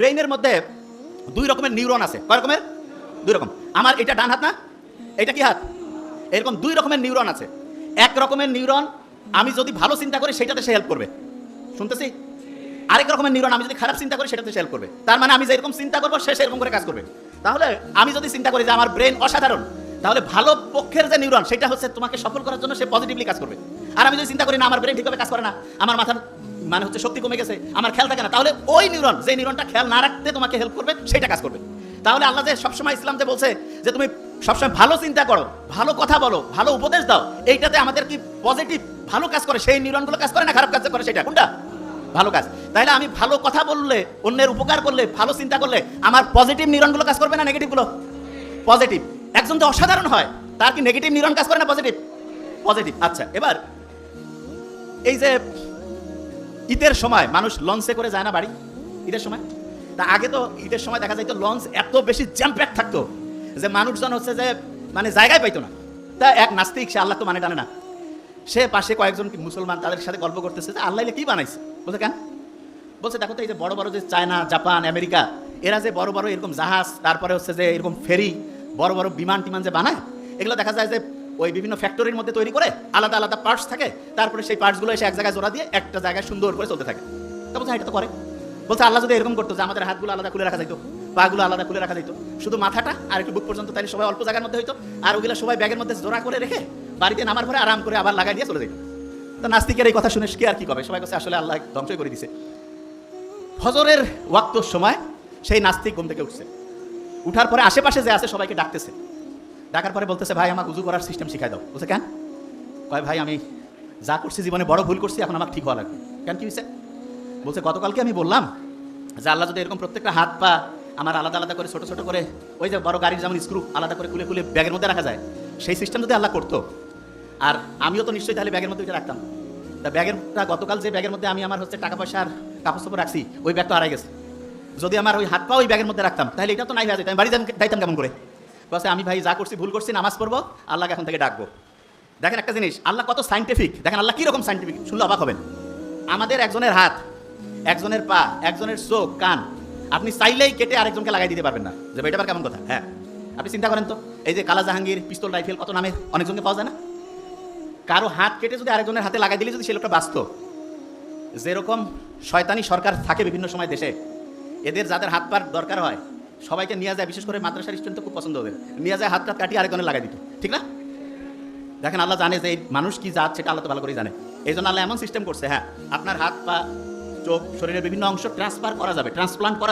ব্রেইনের মধ্যে দুই রকমের নিউরন আছে। কয় রকমের? দুই রকম। আমার এটা ডান হাত না, এটা কি হাত? এরকম দুই রকমের নিউরন আছে। এক রকমের নিউরন আমি যদি ভালো চিন্তা করি সেটাতে সে হেল্প করবে, শুনতেছি। আরেক রকমের নিউরন আমি যদি খারাপ চিন্তা করি সেটাতে সে হেল্প করবে। তার মানে আমি যেরকম চিন্তা করবো সে সেরকম করে কাজ করবে। তাহলে আমি যদি চিন্তা করি যে আমার ব্রেন অসাধারণ, তাহলে ভালো পক্ষের যে নিউরন সেটা হচ্ছে তোমাকে সফল করার জন্য সে পজিটিভলি কাজ করবে। আর আমি যদি চিন্তা করি না আমার ব্রেন ঠিকভাবে কাজ করে না, আমার মাথার মানে হচ্ছে শক্তি কমে গেছে, আমার খেয়াল থাকে না, তাহলে ওই নিউরন যে নিউরনটা খেয়াল না রাখতে তোমাকে হেল্প করবে সেটা কাজ করবে। তাহলে আল্লাহ যে সবসময় ইসলাম যে বলছে যে তুমি সবসময় ভালো চিন্তা করো, ভালো কথা বলো, ভালো উপদেশ দাও, এইটাতে আমাদের কি পজিটিভ ভালো কাজ করে সেই নিউরনগুলো কাজ করে না খারাপ কাজ করে? সেটা কোনটা? ভালো কাজ। তাহলে আমি ভালো কথা বললে, অন্যের উপকার করলে, ভালো চিন্তা করলে আমার পজিটিভ নিউরনগুলো কাজ করবে না নেগেটিভগুলো? পজিটিভ। একজন যে অসাধারণ হয় তার কি নেগেটিভ নিউরন কাজ করে না পজিটিভ? পজিটিভ। আচ্ছা, এবার এই যে ঈদের সময় মানুষ লঞ্চে করে যায় না বাড়ি ঈদের সময়, তা আগে তো ঈদের সময় দেখা যাইতো লঞ্চ এত বেশি জ্যাম প্যাক থাকতো যে মানুষজন হচ্ছে যে মানে জায়গায় পাইতো না। তা এক নাস্তিক, সে আল্লাহ তো মানে টানে না, সে পাশে কয়েকজন মুসলমান তাদের সাথে গল্প করতেছে যে আল্লাহ কি বানাইছে। বলছে কেন? বলছে দেখো তো এই যে বড় বড় যে চায়না, জাপান, আমেরিকা, এরা যে বড় বড় এরকম জাহাজ, তারপরে হচ্ছে যে এরকম ফেরি, বড় বড় বিমান টিমান যে বানায়, এগুলো দেখা যায় যে ওই বিভিন্ন ফ্যাক্টরির মধ্যে তৈরি করে আলাদা আলাদা পার্টস থাকে, তারপরে সেই পার্টসগুলো এসে এক জায়গায় জোড়া দিয়ে একটা জায়গায় সুন্দর করে চলতে থাকে। তা বলছে এটা তো করে। বলছে আল্লাহ যদি এরকম করতো যে আমাদের হাতগুলো আলাদা খুলে রাখা যাইতো, পাগুলো আলাদা খুলে রাখা যাইতো, শুধু মাথাটা আর একটু বুক পর্যন্ত, তাহলে সবাই অল্প জায়গার মধ্যে হইতো, আর ওগুলো সবাই ব্যাগের মধ্যে জোড়া করে রেখে বাড়িতে নামার পরে আরাম করে আবার লাগাই দিয়ে চলে যেত। তো নাস্তিকের এই কথা শুনে কি আর কি কবে, সবাই কাছে আসলে আল্লাহ ধ্বংসই করে দিছে। ফজরের ওয়াক্তর সময় সেই নাস্তিক ঘুম থেকে উঠছে, উঠার পরে আশেপাশে যে আছে সবাইকে ডাকতেছে, ডাকার পরে বলতেছে ভাই আমাকে উজু করার সিস্টেম শিখাই দাও। বলছে কেন? কয় ভাই আমি যা করছি জীবনে বড় ভুল করছি, এখন আমাকে ঠিক হওয়া লাগবে। কেন, কি হয়েছে? বলছে গতকালকে আমি বললাম যে আল্লাহ যদি এরকম প্রত্যেকটা হাত পা আমার আলাদা আলাদা করে ছোট ছোট করে ওই যে বড় গাড়ির যেমন স্ক্রু আলাদা করে খুলে খুলে ব্যাগের মধ্যে রাখা যায়, সেই সিস্টেম যদি আল্লাহ করতো, আর আমিও তো নিশ্চয়ই তাহলে ব্যাগের মধ্যে ওইটা রাখতাম। তা ব্যাগেরটা গতকাল যে ব্যাগের মধ্যে আমি আমার হচ্ছে টাকা পয়সা আর কাপড় চোপড় রাখছি, ওই ব্যাগটা হারাই গেছে। যদি আমার ওই হাত পা ওই ব্যাগের মধ্যে রাখতাম তাহলে এটা তো নাই হয়ে যেত, আমি বাড়ি যাইতাম কেমন করে? বলছে আমি ভাই যা করছি ভুল করছি, নামাজ পড়বো, আল্লাহকে এখন থেকে ডাকবো। দেখেন একটা জিনিস, আল্লাহ কত সাইন্টিফিক, দেখেন আল্লাহ কীরকম সাইন্টিফিক, শুনলে অবাক হবেন। আমাদের একজনের হাত, একজনের পা, একজনের চোখ, কান আপনি চাইলেই কেটে আরেকজনকে লাগাই দিতে পারবেন না, যে এটা আবার কেমন কথা? হ্যাঁ, আপনি চিন্তা করেন তো, এই যে কালা জাহাঙ্গীর, পিস্তল, রাইফেল, কত নামে অনেকজনকে পাওয়া যায় না? কারো হাত কেটে যদি আরেকজনের হাতে লাগাই দিলে যদি সে লোকটা বাঁচত, যেরকম শয়তানি সরকার থাকে বিভিন্ন সময় দেশে, এদের যাদের হাত পার দরকার হয় সবাইকে নিয়ে যায়, বিশেষ করে মাদ্রাসার স্টুডেন্ট তো খুব পছন্দ ওদের, নিয়ে যায় হাতটা কাটিয়ে আরেকজনের লাগাই দিত, ঠিক না? দেখেন আল্লাহ জানে যে এই মানুষ কি জাত সেটা আল্লাহ তো ভালো করেই জানে। এই জন্য আল্লাহ এমন সিস্টেম করছে, হ্যাঁ আপনার হাত পা চোখ শরীরের বিভিন্ন অংশ ট্রান্সফার করা যাবে, ট্রান্সপ্লান্ট করা